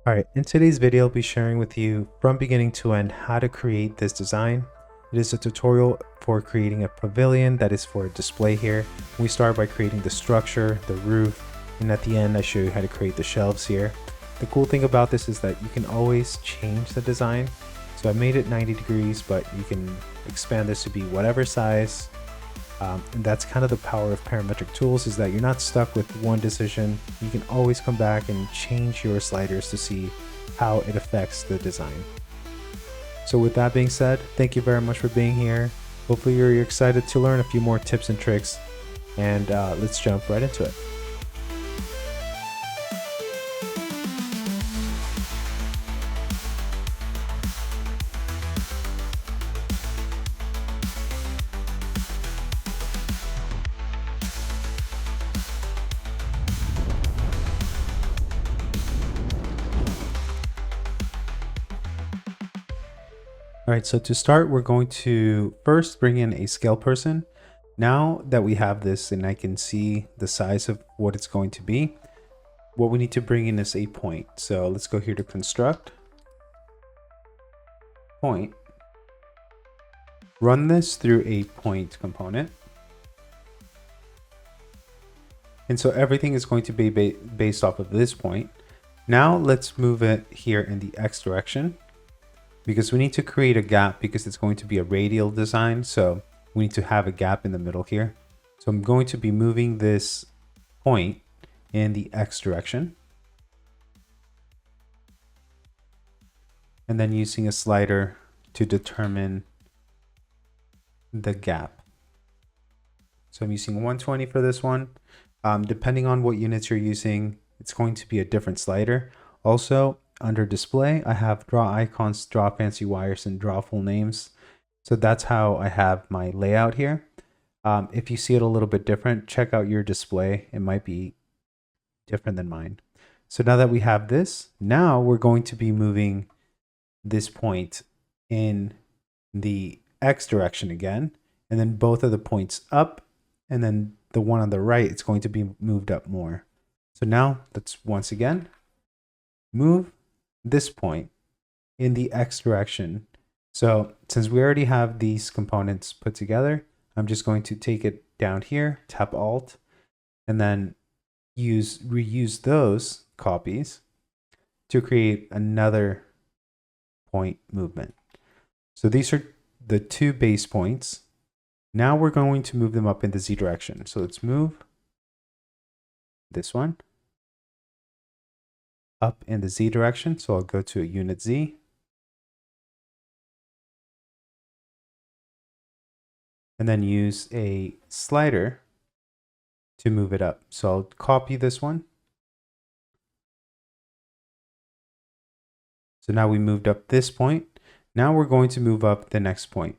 Alright, in today's video I'll be sharing with you from beginning to end how to create this design. It is a tutorial for creating a pavilion that is for a display here. We start by creating the structure, the roof, and at the end I show you how to create the shelves here. The cool thing about this is that you can always change the design. So I made it 90 degrees, but you can expand this to be whatever size. And that's kind of the power of parametric tools, is that you're not stuck with one decision. You can always come back and change your sliders to see how it affects the design. So with that being said, thank you very much for being here. Hopefully you're excited to learn a few more tips and tricks, and let's jump right into it. All right, so to start, we're going to first bring in a scale person. Now that we have this and I can see the size of what it's going to be, what we need to bring in is a point. So let's go here to construct, point, run this through a point component. And so everything is going to be based off of this point. Now let's move it here in the X direction, because we need to create a gap because it's going to be a radial design. So we need to have a gap in the middle here. So I'm going to be moving this point in the X direction, and then using a slider to determine the gap. So I'm using 120 for this one. Depending on what units you're using, it's going to be a different slider. Also, under display, I have draw icons, draw fancy wires, and draw full names. So that's how I have my layout here. If you see it a little bit different, check out your display. It might be different than mine. So now that we have this, now we're going to be moving this point in the X direction again, and then both of the points up, and then the one on the right, it's going to be moved up more. So now let's once again move this point in the X direction. So since we already have these components put together, I'm just going to take it down here, tap Alt, and then reuse those copies to create another point movement. So these are the two base points. Now we're going to move them up in the Z direction. So let's move this one up in the Z direction. So I'll go to a unit Z. And then use a slider to move it up. So I'll copy this one. So now we moved up this point. Now we're going to move up the next point.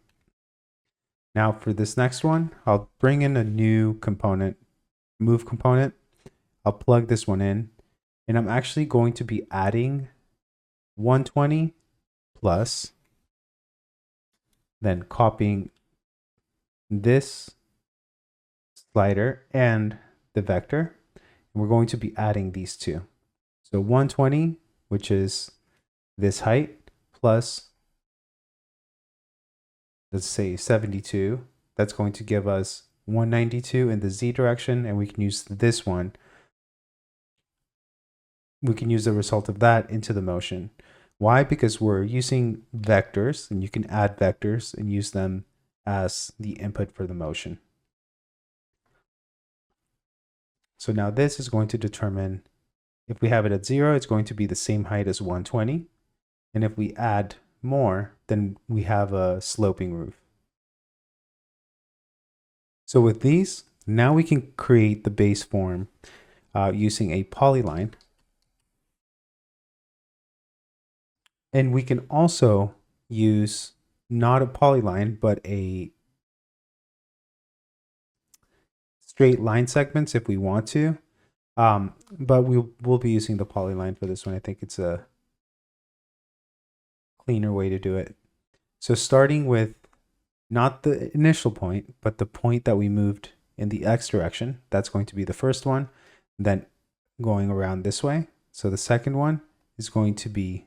Now for this next one, I'll bring in a new component, move component. I'll plug this one in. And I'm actually going to be adding 120 plus, then copying this slider and the vector. And we're going to be adding these two. So 120, which is this height, plus, let's say 72. That's going to give us 192 in the Z direction, and we can use this one. We can use the result of that into the motion. Why? Because we're using vectors, and you can add vectors and use them as the input for the motion. So now this is going to determine, if we have it at 0, it's going to be the same height as 120. And if we add more, then we have a sloping roof. So with these, now we can create the base form using a polyline. And we can also use not a polyline, but a straight line segments if we want to. But we'll be using the polyline for this one. I think it's a cleaner way to do it. So starting with not the initial point, but the point that we moved in the X direction, that's going to be the first one. Then going around this way. So the second one, is going to be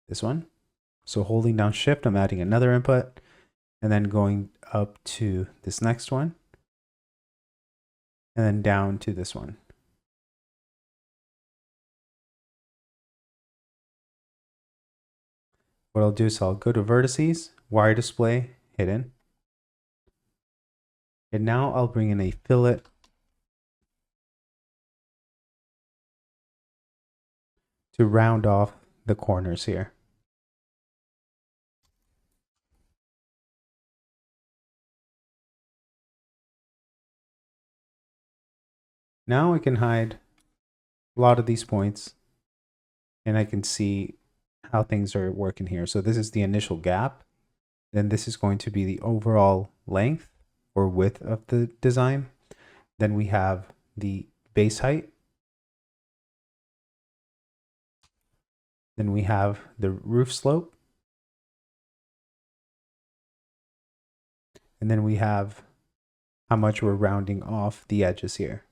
this one. So holding down shift, I'm adding another input and then going up to this next one and then down to this one. What I'll do is I'll go to vertices, wire display, hidden. And now I'll bring in a fillet to round off the corners here. Now I can hide a lot of these points and I can see how things are working here. So this is the initial gap. Then this is going to be the overall length or width of the design. Then we have the base height. Then we have the roof slope. And then we have how much we're rounding off the edges here.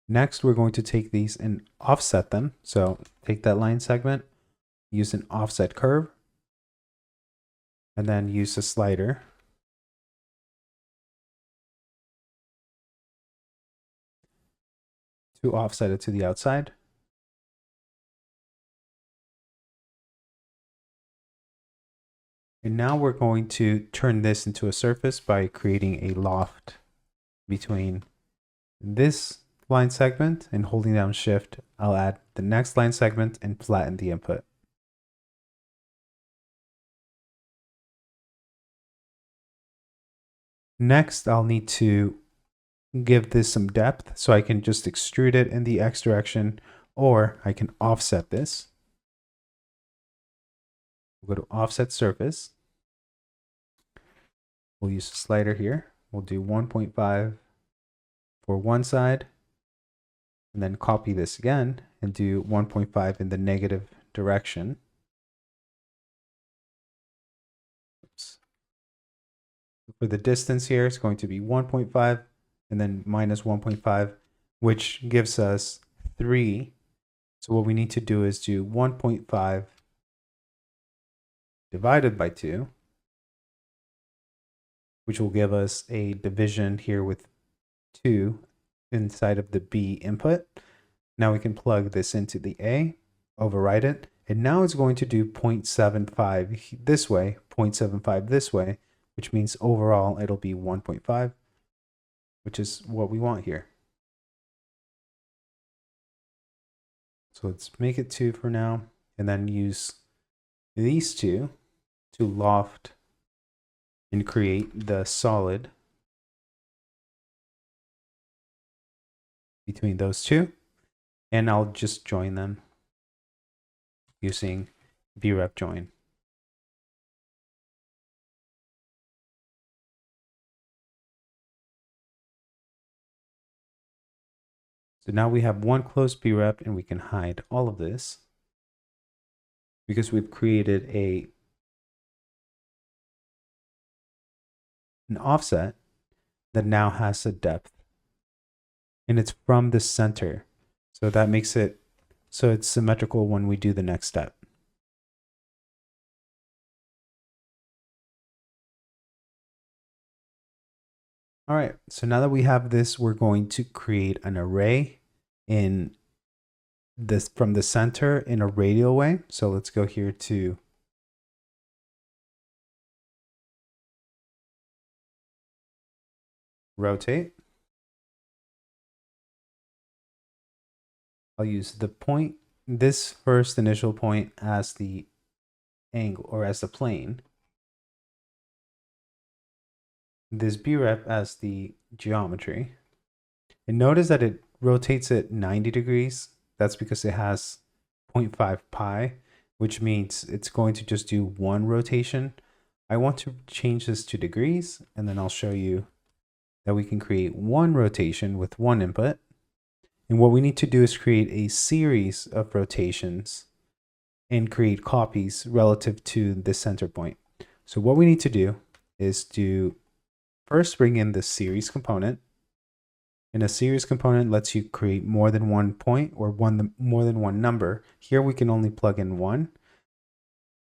Next, we're going to take these and offset them. So take that line segment, use an offset curve, and then use a slider to offset it to the outside. And now we're going to turn this into a surface by creating a loft between this line segment, and holding down shift, I'll add the next line segment and flatten the input. Next, I'll need to give this some depth, so I can just extrude it in the X direction, or I can offset this. We'll go to offset surface. We'll use a slider here. We'll do 1.5 for one side, and then copy this again and do 1.5 in the negative direction. Oops. For the distance here, it's going to be 1.5 and then minus 1.5, which gives us 3. So what we need to do is do 1.5 divided by 2, which will give us a division here with 2 inside of the B input. Now we can plug this into the A, override it, and now it's going to do 0.75 this way, 0.75 this way, which means overall it'll be 1.5, which is what we want here. So let's make it 2 for now, and then use these two to loft and create the solid between those two, and I'll just join them using vref join. So now we have one closed vref, and we can hide all of this because we've created an offset that now has a depth. And it's from the center. So that makes it so it's symmetrical when we do the next step. All right, so now that we have this, we're going to create an array in this from the center in a radial way. So let's go here to rotate. I'll use the point, this first initial point as the angle or as the plane. This bref as the geometry. And notice that it rotates it 90 degrees. That's because it has 0.5 pi, which means it's going to just do one rotation. I want to change this to degrees, and then I'll show you that we can create one rotation with one input. And what we need to do is create a series of rotations and create copies relative to the center point. So what we need to do is do first bring in the series component. And a series component lets you create more than one point or more than one number. Here we can only plug in one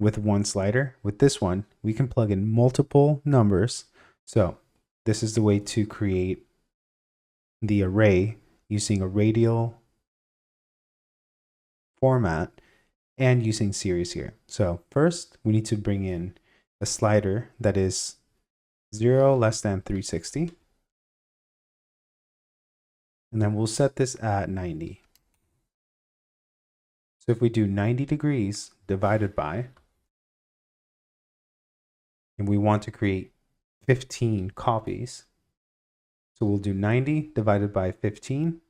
with one slider. With this one, we can plug in multiple numbers. So this is the way to create the array using a radial format and using series here. So first we need to bring in a slider that is 0 less than 360. And then we'll set this at 90. So if we do 90 degrees divided by, and we want to create 15 copies, so we'll do 90 divided by 15,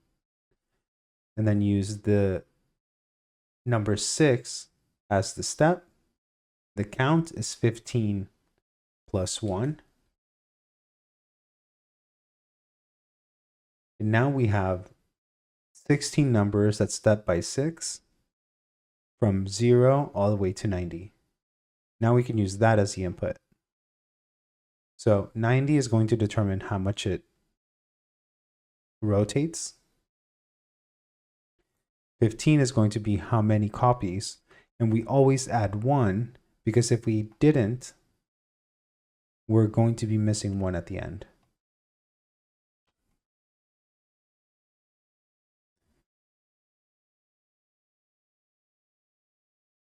and then use the number 6 as the step. The count is 15 plus 1. And now we have 16 numbers that step by 6 from 0 all the way to 90. Now we can use that as the input. So 90 is going to determine how much it rotates. 15 is going to be how many copies. And we always add 1 because if we didn't, we're going to be missing 1 at the end.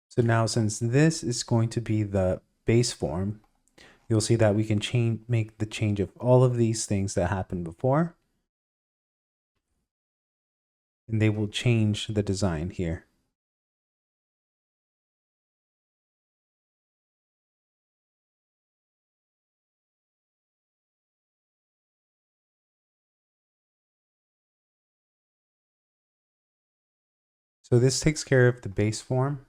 So now since this is going to be the base form, you'll see that we can make the change of all of these things that happened before. And they will change the design here. So this takes care of the base form.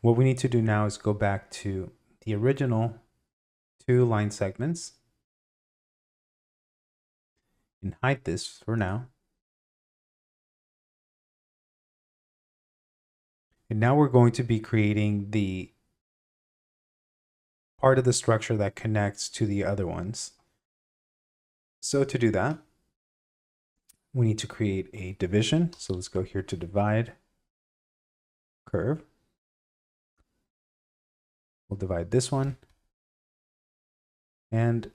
What we need to do now is go back to the original 2 line segments and hide this for now. And now we're going to be creating the part of the structure that connects to the other ones. So to do that, we need to create a division. So let's go here to divide curve. We'll divide this one and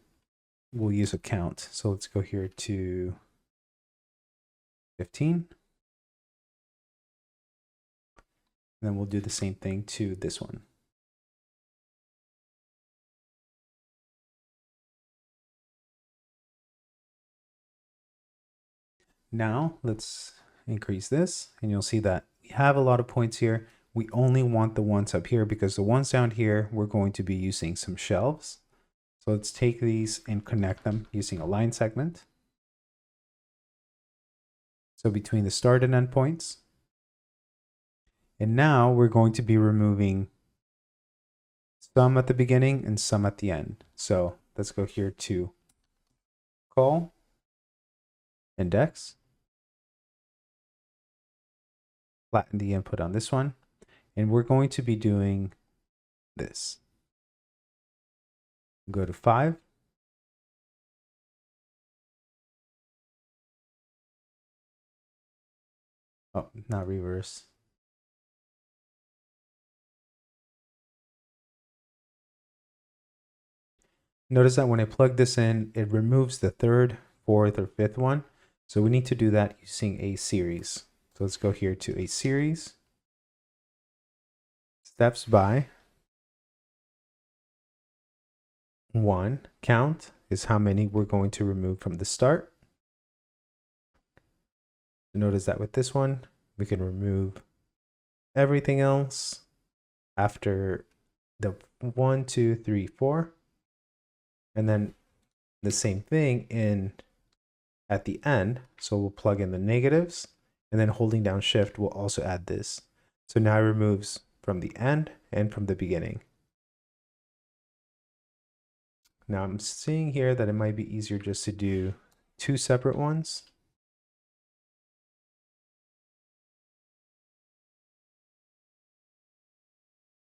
we'll use a count. So let's go here to 15. And then we'll do the same thing to this one. Now let's increase this and you'll see that we have a lot of points here. We only want the ones up here because the ones down here, we're going to be using some shelves. So let's take these and connect them using a line segment. So between the start and end points. And now we're going to be removing some at the beginning and some at the end. So let's go here to call index. Flatten the input on this one. And we're going to be doing this. Go to 5. Oh, not reverse. Notice that when I plug this in, it removes the 3rd, 4th, or 5th one. So we need to do that using a series. So let's go here to a series. Steps by 1. Count is how many we're going to remove from the start. Notice that with this one, we can remove everything else after the 1, 2, 3, 4. And then the same thing at the end. So we'll plug in the negatives and then holding down shift will also add this. So now it removes from the end and from the beginning. Now I'm seeing here that it might be easier just to do 2 separate ones.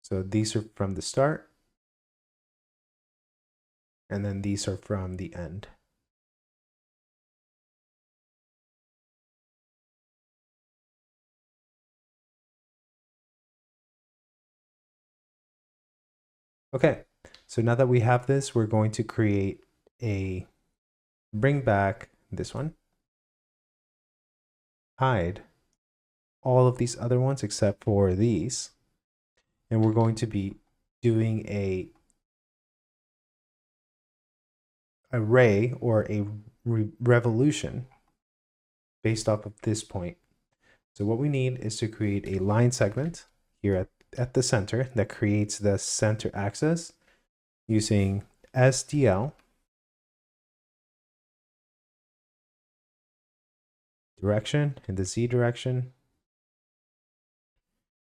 So these are from the start and then these are from the end. Okay, so now that we have this, we're going to create a bring back this one, hide all of these other ones except for these, and we're going to be doing a array or a revolution based off of this point. So what we need is to create a line segment here at the center that creates the center axis using SDL direction in the Z direction.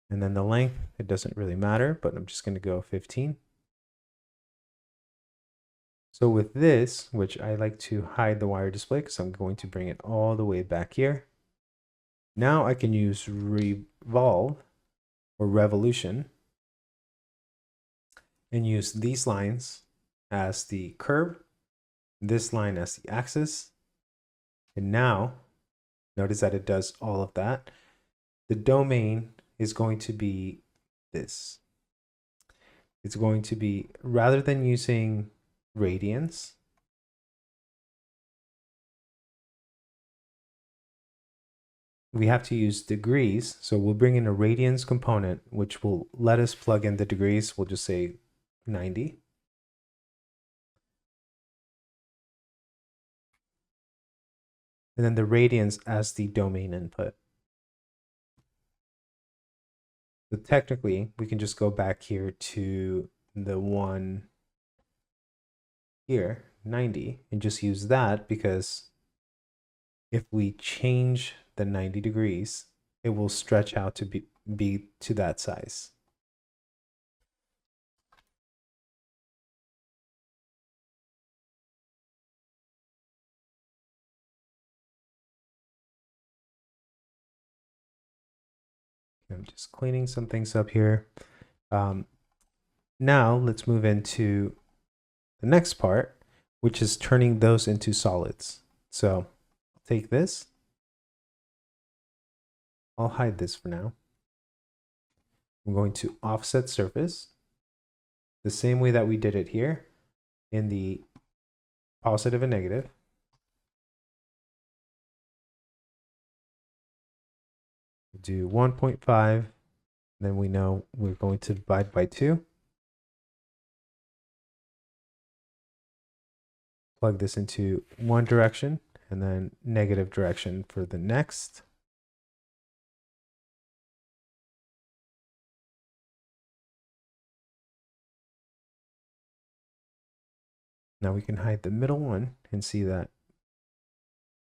And then the length, it doesn't really matter, but I'm just going to go 15. So with this, which I like to hide the wire display because I'm going to bring it all the way back here. Now I can use revolve or revolution and use these lines as the curve, this line as the axis. And now notice that it does all of that. The domain is going to be this. It's going to be, rather than using radians, we have to use degrees. So we'll bring in a radians component, which will let us plug in the degrees. We'll just say 90. And then the radians as the domain input. So technically, we can just go back here to the one here, 90, and just use that, because if we change the 90 degrees, it will stretch out to be to that size. I'm just cleaning some things up here. Now let's move into the next part, which is turning those into solids. So I'll take this. I'll hide this for now. I'm going to offset surface the same way that we did it here in the positive and negative. Do 1.5, then we know we're going to divide by 2. Plug this into one direction and then negative direction for the next. Now we can hide the middle one and see that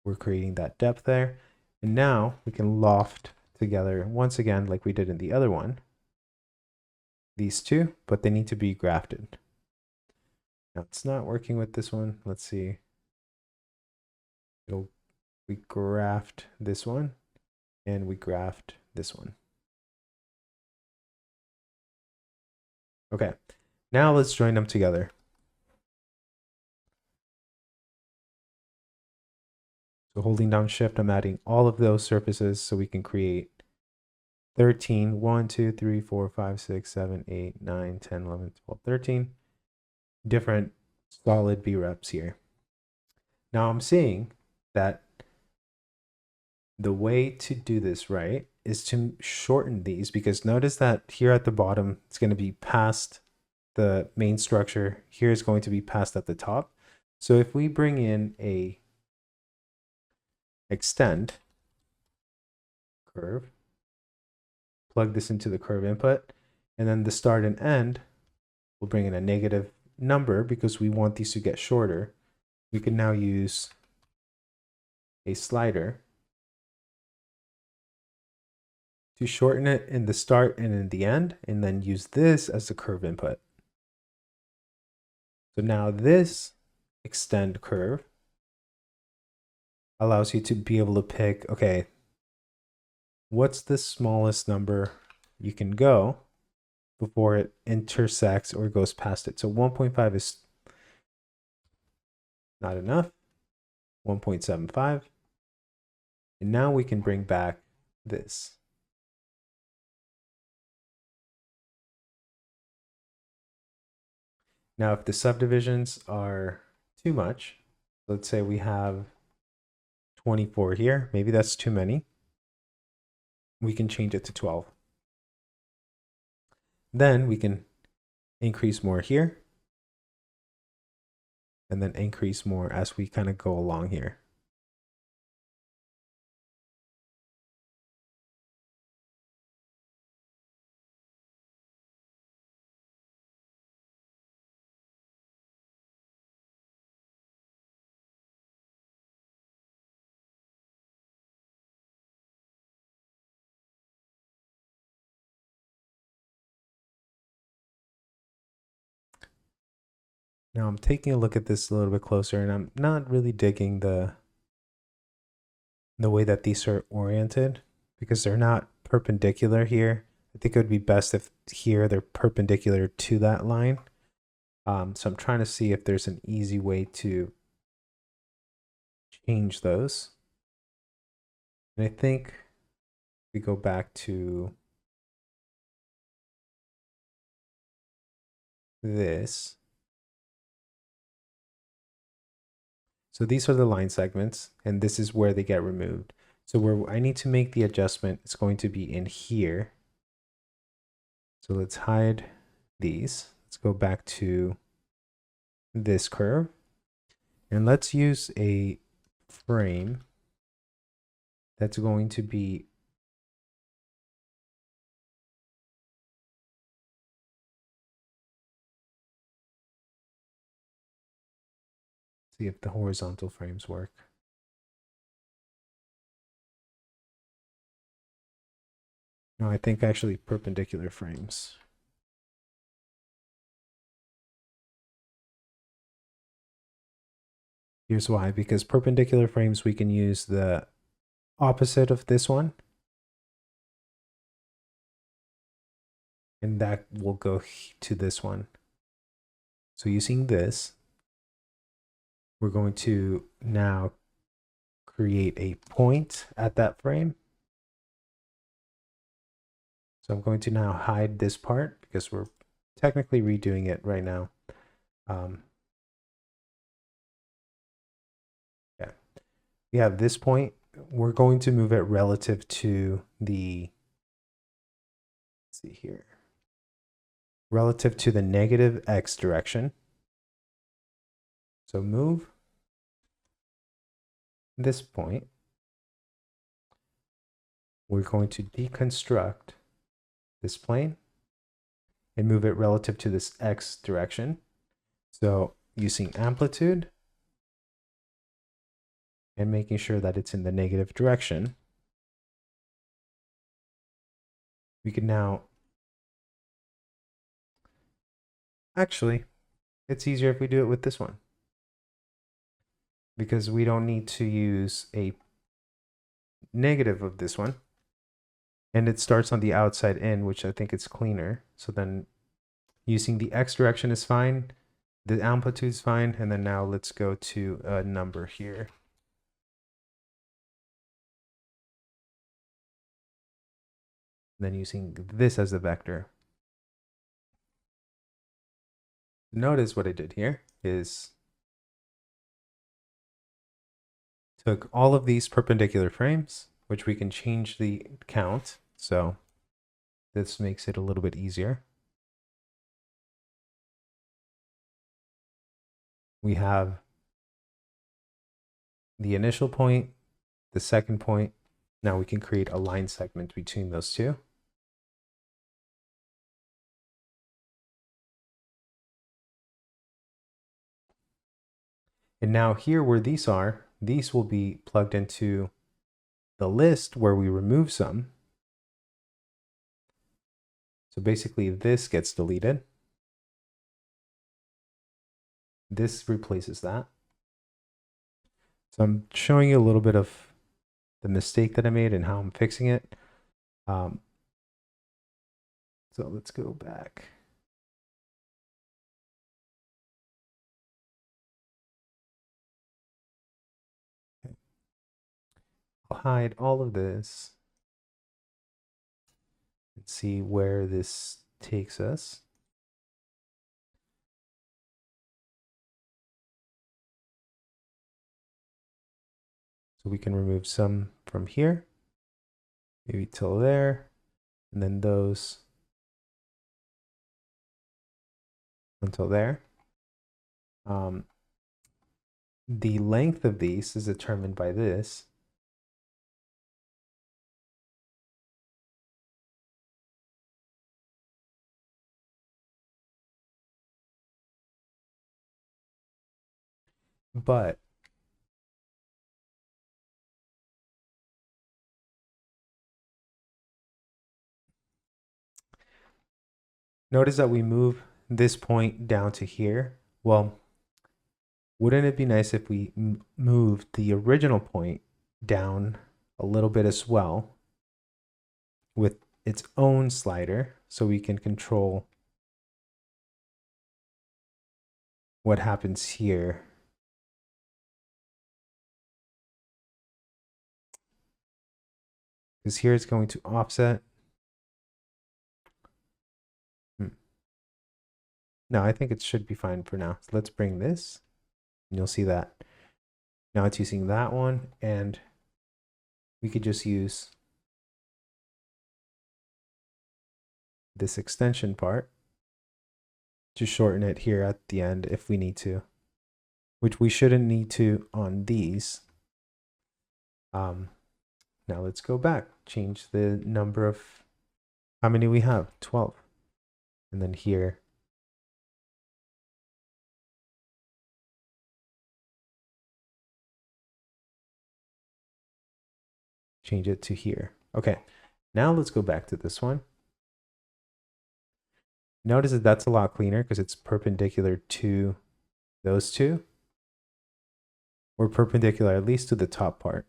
we're creating that depth there. And now we can loft together once again like we did in the other one, these two, but they need to be grafted. Now it's not working with this one. Let's see. We graft this one and we graft this one. Okay, now let's join them together. So holding down shift, I'm adding all of those surfaces so we can create 13, 1, 2, 3, 4, 5, 6, 7, 8, 9, 10, 11, 12, 13 different solid B-reps here. Now I'm seeing that the way to do this right is to shorten these, because notice that here at the bottom, it's going to be past the main structure. Here is going to be past at the top. So if we bring in a extend curve, plug this into the curve input, and then the start and end, we'll bring in a negative number because we want these to get shorter. We can now use a slider to shorten it in the start and in the end, and then use this as the curve input. So now this extend curve allows you to be able to pick, okay, what's the smallest number you can go before it intersects or goes past it. So 1.5 Not enough. 1.75. And now we can bring back this. Now, if the subdivisions are too much, let's say we have 24 here, maybe that's too many. We can change it to 12. Then we can increase more here, and then increase more as we kind of go along here. Now I'm taking a look at this a little bit closer, and I'm not really digging the way that these are oriented because they're not perpendicular here. I think it would be best if here they're perpendicular to that line. So I'm trying to see if there's an easy way to change those. And I think we go back to this. So these are the line segments, and this is where they get removed. So where I need to make the adjustment, it's going to be in here. So let's hide these. Let's go back to this curve. And let's use a frame that's going to be see if the horizontal frames work. No, I think actually perpendicular frames. Here's why, because perpendicular frames, we can use the opposite of this one. And that will go to this one. So using this, we're going to now create a point at that frame. So I'm going to now hide this part because we're technically redoing it right now. Yeah, we have this point. We're going to move it relative to the, let's see here, relative to the negative x direction. So move this point. We're going to deconstruct this plane and move it relative to this x direction. So using amplitude and making sure that it's in the negative direction, we can now, actually, it's easier if we do it with this one, because we don't need to use a negative of this one. And it starts on the outside in, which I think it's cleaner. So then using the x direction is fine. The amplitude is fine. And then now let's go to a number here. And then using this as the vector. Notice what I did here is took all of these perpendicular frames, which we can change the count. So this makes it a little bit easier. We have the initial point, the second point. Now we can create a line segment between those two. And now here where these are, these will be plugged into the list where we remove some. So basically this gets deleted. This replaces that. So I'm showing you a little bit of the mistake that I made and how I'm fixing it. So let's go back. hide all of this and see where this takes us. So we can remove some from here, maybe till there, and then those until there. The length of these is determined by this. But notice that we move this point down to here. Well, wouldn't it be nice if we moved the original point down a little bit as well with its own slider so we can control what happens here? Because here it's going to offset. No, I think it should be fine for now. So let's bring this, and you'll see that now it's using that one, and we could just use this extension part to shorten it here at the end if we need to, which we shouldn't need to on these. Now let's go back, change the number of, how many we have? 12. And then here, change it to here. Okay, now let's go back to this one. Notice that that's a lot cleaner because it's perpendicular to those two, or perpendicular at least to the top part.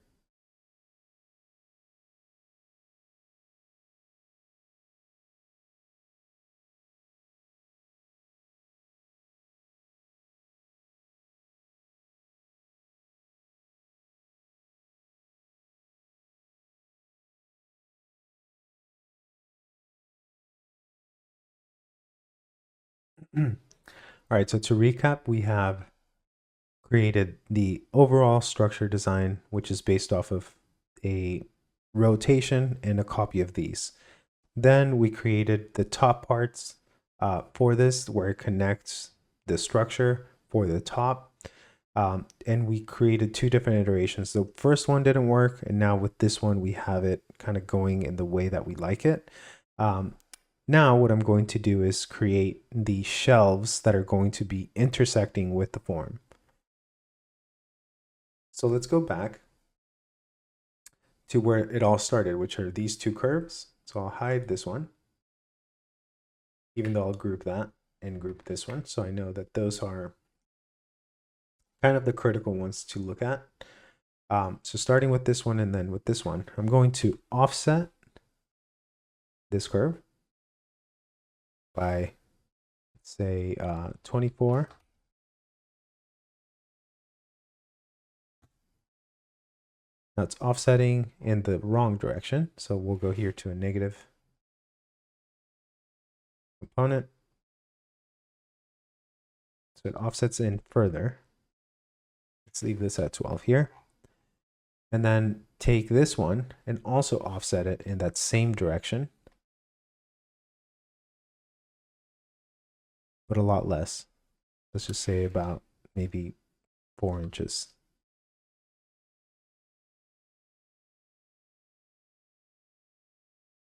All right, so to recap, we have created the overall structure design, which is based off of a rotation and a copy of these. Then we created the top parts for this, where it connects the structure for the top. And we created two different iterations. The first one didn't work, and now with this one, we have it kind of going in the way that we like it. Now what I'm going to do is create the shelves that are going to be intersecting with the form. So let's go back to where it all started, which are these two curves. So I'll hide this one, even though I'll group that and group this one. So I know that those are kind of the critical ones to look at. So starting with this one and then with this one, I'm going to offset this curve by, let's say, 24. Now it's offsetting in the wrong direction, so we'll go here to a negative component. So it offsets in further. Let's leave this at 12 here. And then take this one and also offset it in that same direction, but a lot less. Let's just say about maybe 4 inches.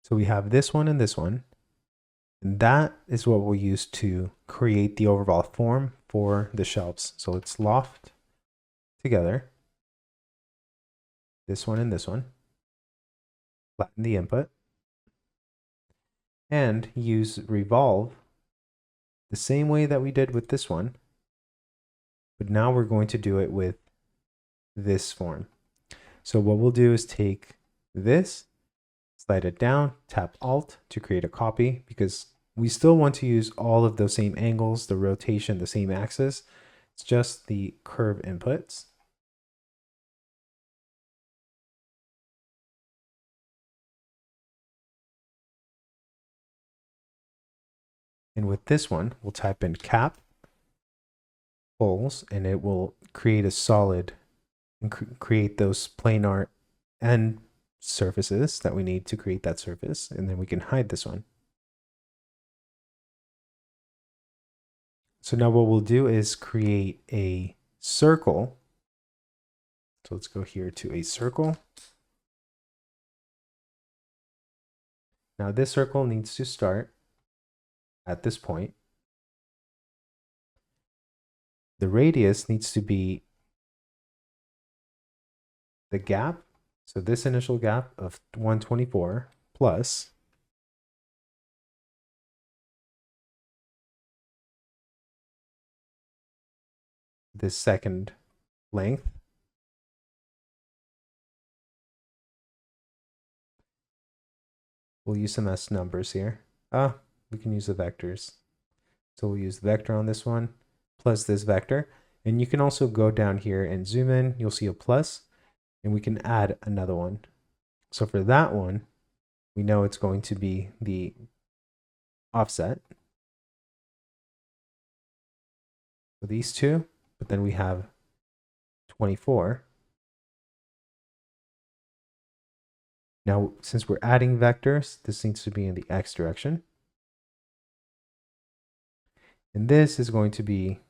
So we have this one and this one. And that is what we'll use to create the overall form for the shelves. So let's loft together this one and this one, flatten the input, and use revolve the same way that we did with this one, but now we're going to do it with this form. So what we'll do is take this, slide it down, tap Alt to create a copy, because we still want to use all of those same angles, the rotation, the same axis. It's just the curve inputs. And with this one, we'll type in cap poles, and it will create a solid and create those planar end surfaces that we need to create that surface. And then we can hide this one. So now what we'll do is create a circle. So let's go here to a circle. Now this circle needs to start at this point. The radius needs to be the gap. So this initial gap of 124 plus this second length. We'll use them as numbers here. We can use the vectors. So we'll use the vector on this one plus this vector. And you can also go down here and zoom in. You'll see a plus, and we can add another one. So for that one, we know it's going to be the offset. So these two, but then we have 24. Now, since we're adding vectors, this needs to be in the x direction. And this is going to be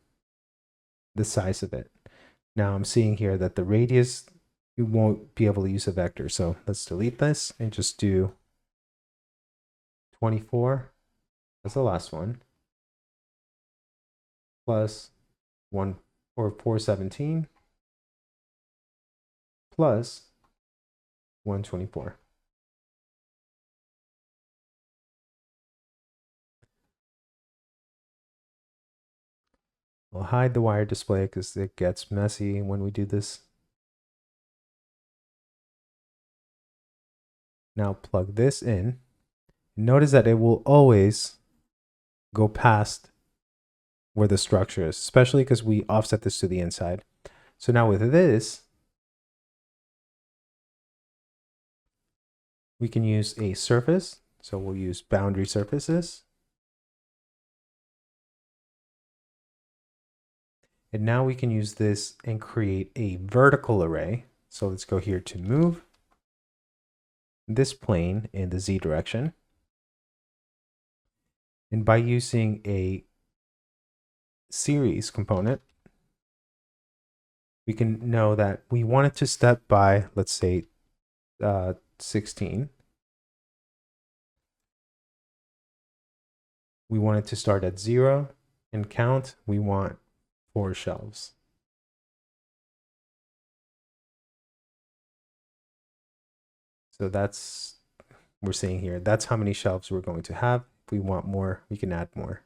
the size of it. Now I'm seeing here that the radius, you won't be able to use a vector. So let's delete this and just do 24 as the last one, plus 1 or 417 plus 124. We'll hide the wire display because it gets messy when we do this. Now plug this in. Notice that it will always go past where the structure is, especially because we offset this to the inside. So now with this, we can use a surface. So we'll use boundary surfaces. And now we can use this and create a vertical array. So let's go here to move this plane in the Z direction. And by using a series component, we can know that we want it to step by, let's say, 16. We want it to start at 0 and count. We want 4 shelves. So that's, we're seeing here, that's how many shelves we're going to have. If we want more, we can add more.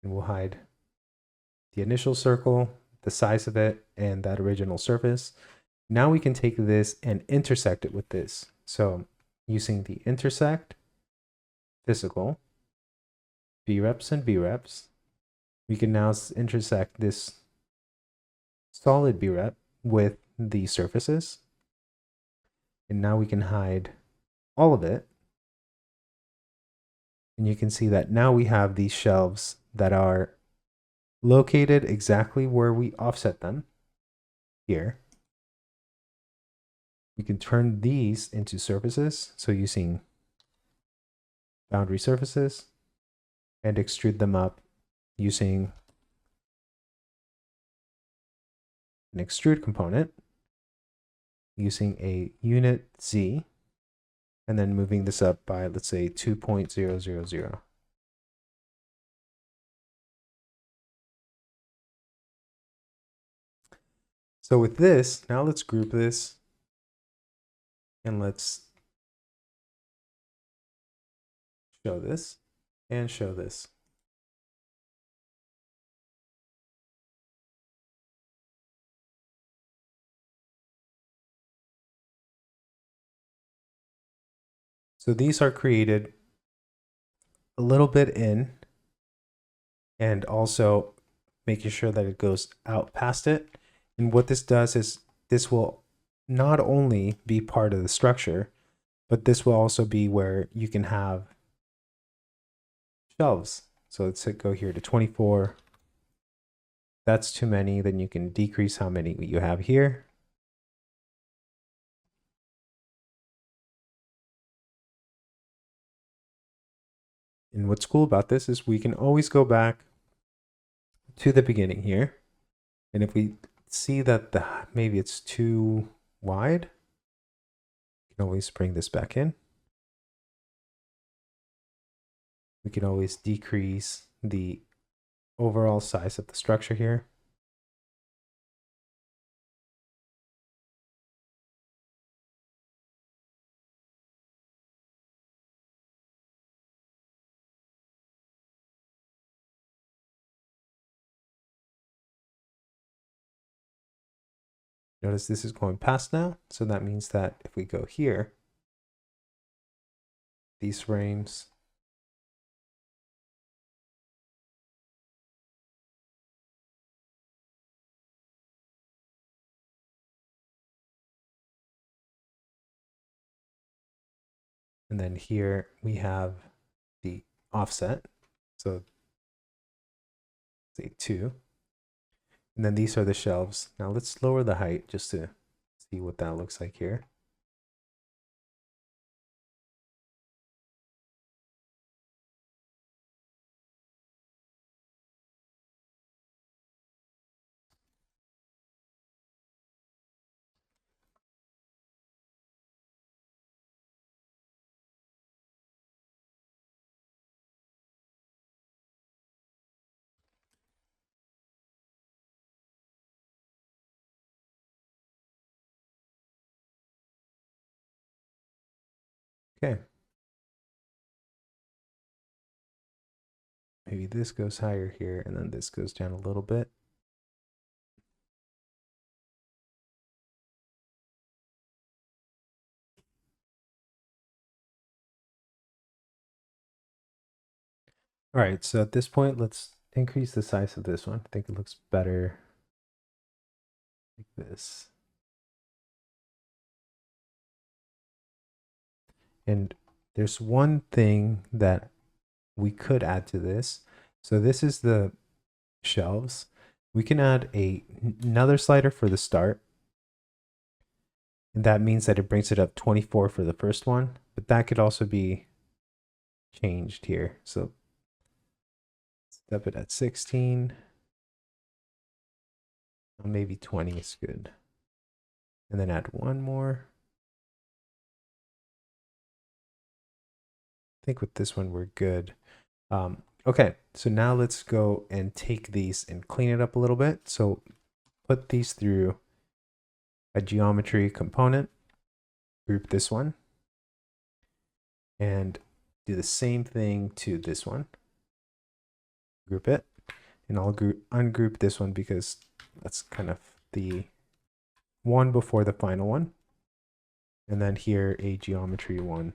And we'll hide the initial circle, the size of it, and that original surface. Now we can take this and intersect it with this. So using the intersect physical, B-reps and B-reps, we can now intersect this solid B-rep with the surfaces. And now we can hide all of it. And you can see that now we have these shelves that are located exactly where we offset them here. We can turn these into surfaces. So using boundary surfaces and extrude them up using an extrude component using a unit Z, and then moving this up by, let's say, 2.000. So with this, now let's group this and let's show this and show this. So these are created a little bit in, and also making sure that it goes out past it. And what this does is this will not only be part of the structure, but this will also be where you can have shelves. So let's go here to 24. That's too many. Then you can decrease how many you have here. And what's cool about this is we can always go back to the beginning here. And if we see that maybe it's too wide, we can always bring this back in. We can always decrease the overall size of the structure here. Notice this is going past now. So that means that if we go here, these frames, and then here we have the offset. So say 2. And then these are the shelves. Now let's lower the height just to see what that looks like here. Okay. Maybe this goes higher here, and then this goes down a little bit. All right, so at this point, let's increase the size of this one. I think it looks better like this. And there's one thing that we could add to this. So this is the shelves. We can add another slider for the start. And that means that it brings it up 24 for the first one, but that could also be changed here. So step it at 16. Maybe 20 is good. And then add one more. I think with this one, we're good. Okay, so now let's go and take these and clean it up a little bit. So put these through a geometry component, group this one, and do the same thing to this one. Group it, and I'll ungroup this one because that's kind of the one before the final one. And then here, a geometry one.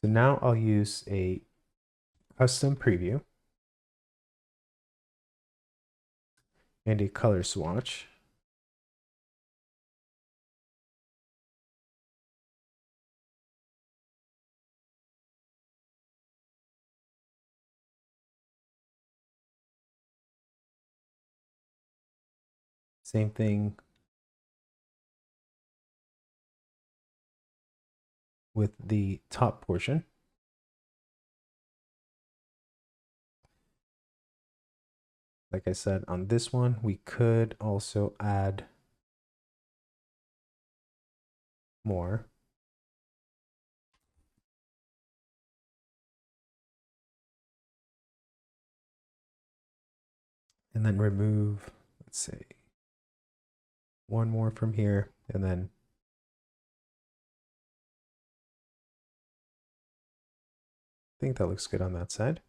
So now I'll use a custom preview and a color swatch. Same thing with the top portion. Like I said, on this one, we could also add more. And then remove, let's say, one more from here, and then I think that looks good on that side.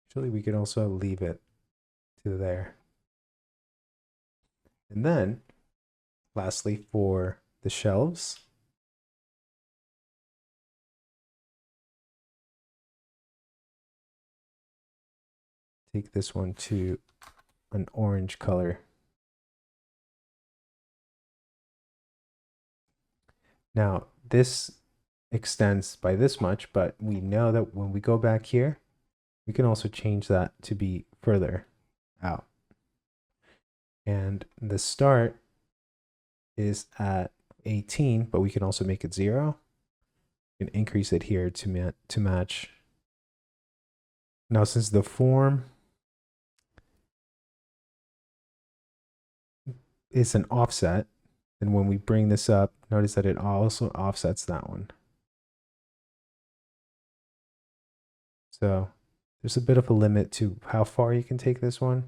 Actually, we could also leave it to there. And then, lastly, for the shelves, take this one to an orange color. Now, this extends by this much, but we know that when we go back here, we can also change that to be further out. And the start is at 18, but we can also make it 0. We can increase it here to match. Now, since the form is an offset, then when we bring this up, notice that it also offsets that one. So there's a bit of a limit to how far you can take this one.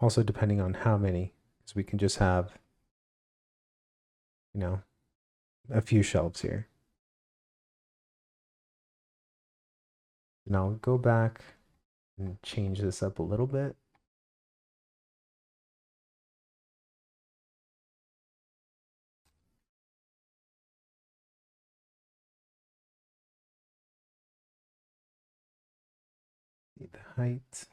Also depending on how many, because we can just have, you know, a few shelves here. Now I'll go back and change this up a little bit. The height.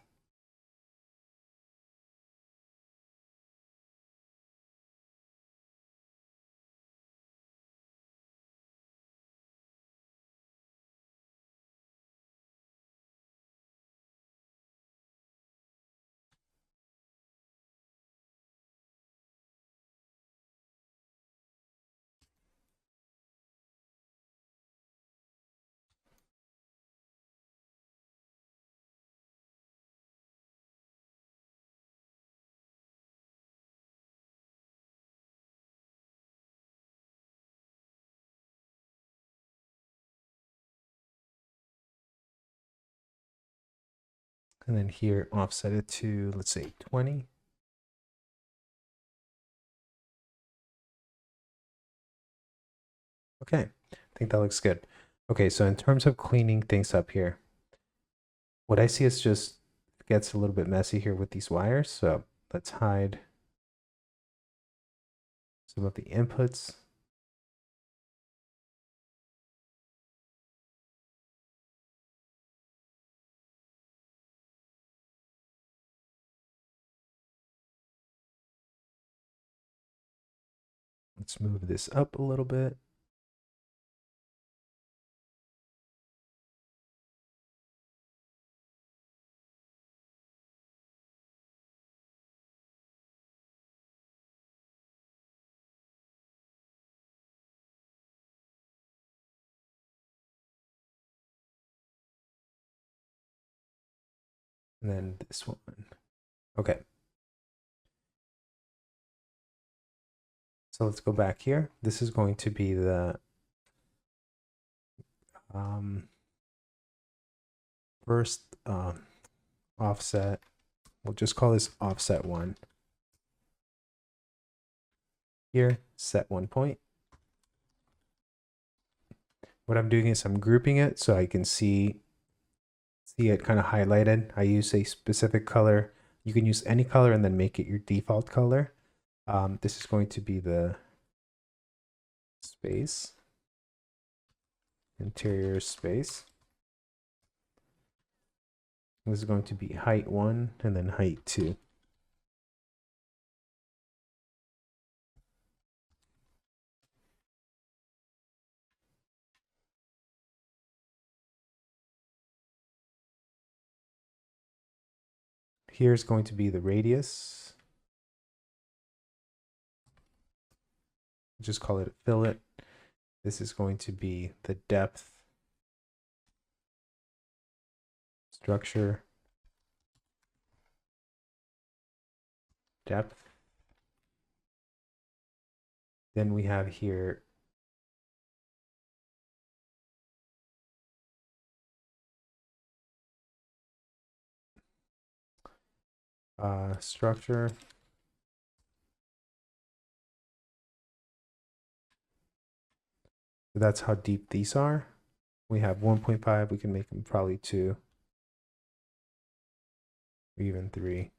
And then here, offset it to, let's say, 20. Okay, I think that looks good. Okay, so in terms of cleaning things up here, what I see is just gets a little bit messy here with these wires. So let's hide some of the inputs. Let's move this up a little bit. And then this one. Okay. So let's go back here. This is going to be the first offset. We'll just call this offset 1. Here, set 1 point. What I'm doing is I'm grouping it so I can see it kind of highlighted. I use a specific color. You can use any color and then make it your default color. This is going to be the space, interior space. This is going to be height 1 and then height 2. Here's going to be the radius. Just call it a fillet. This is going to be the depth, structure, depth. Then we have here structure. So that's how deep these are. We have 1.5, we can make them probably 2 or even 3.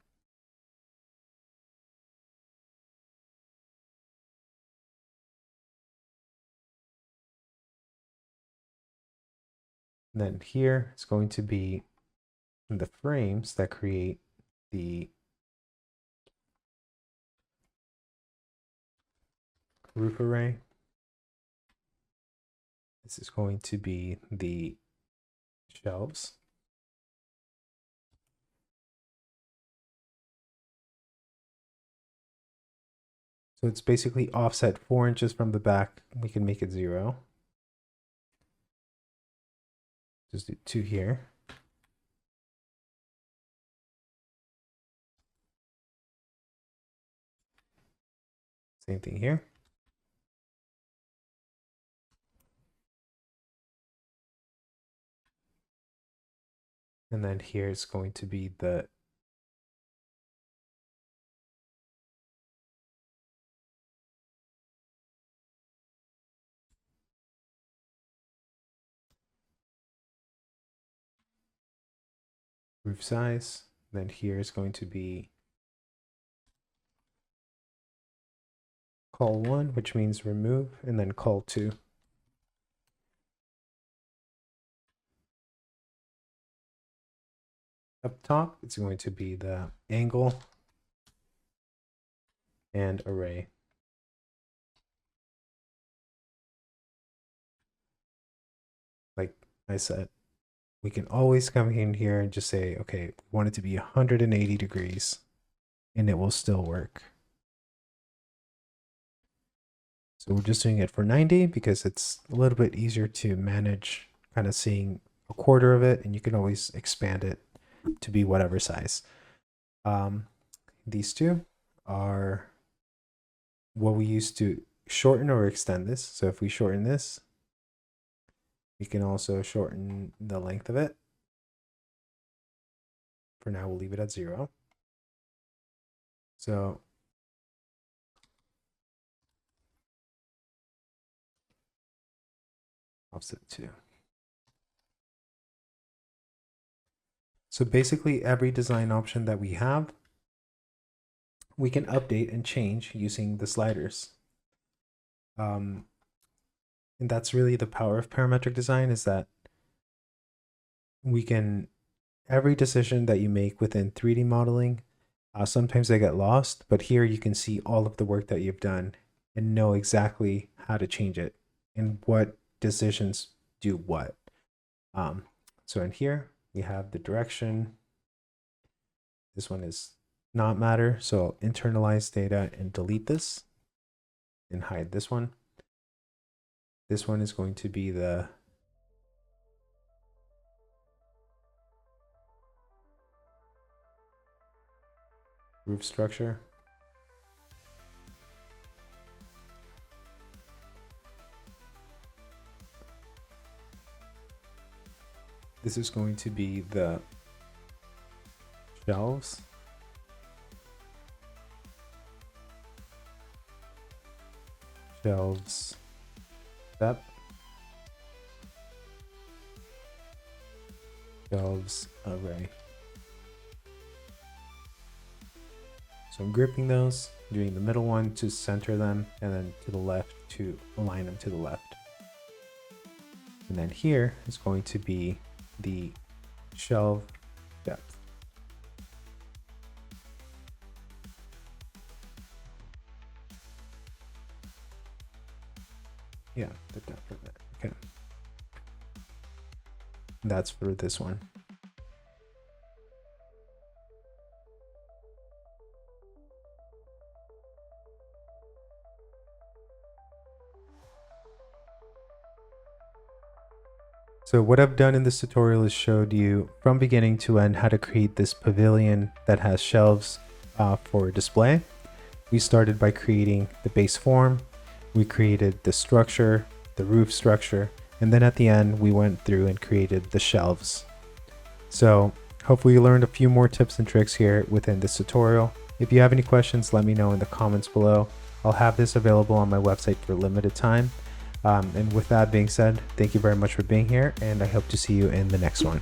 And then here it's going to be the frames that create the roof array. This is going to be the shelves. So it's basically offset 4 inches from the back. We can make it 0. Just do 2 here. Same thing here. And then here it's going to be the roof size. Then here is going to be call 1, which means remove, and then call 2. Up top, it's going to be the angle and array. Like I said, we can always come in here and just say, okay, we want it to be 180 degrees, and it will still work. So we're just doing it for 90 because it's a little bit easier to manage, kind of seeing a quarter of it, and you can always expand it to be whatever size. These two are what we use to shorten or extend this. So if we shorten this, we can also shorten the length of it. For now, we'll leave it at 0. So offset 2. So basically every design option that we have, we can update and change using the sliders. And that's really the power of parametric design, is that we can, every decision that you make within 3D modeling, sometimes they get lost, but here you can see all of the work that you've done and know exactly how to change it and what decisions do what. So in here, we have the direction. This one is not matter, so I'll internalize data and delete this and hide this one. This one is going to be the roof structure. This is going to be the shelves. Shelves step. Shelves array. So I'm grouping those, doing the middle one to center them, and then to the left to align them to the left. And then here is going to be the shelf depth. Yeah, the depth of it. Okay. That's for this one. So what I've done in this tutorial is showed you from beginning to end how to create this pavilion that has shelves for display. We started by creating the base form. We created the structure, the roof structure, and then at the end we went through and created the shelves. So hopefully you learned a few more tips and tricks here within this tutorial. If you have any questions, let me know in the comments below. I'll have this available on my website for a limited time. And with that being said, thank you very much for being here, and I hope to see you in the next one.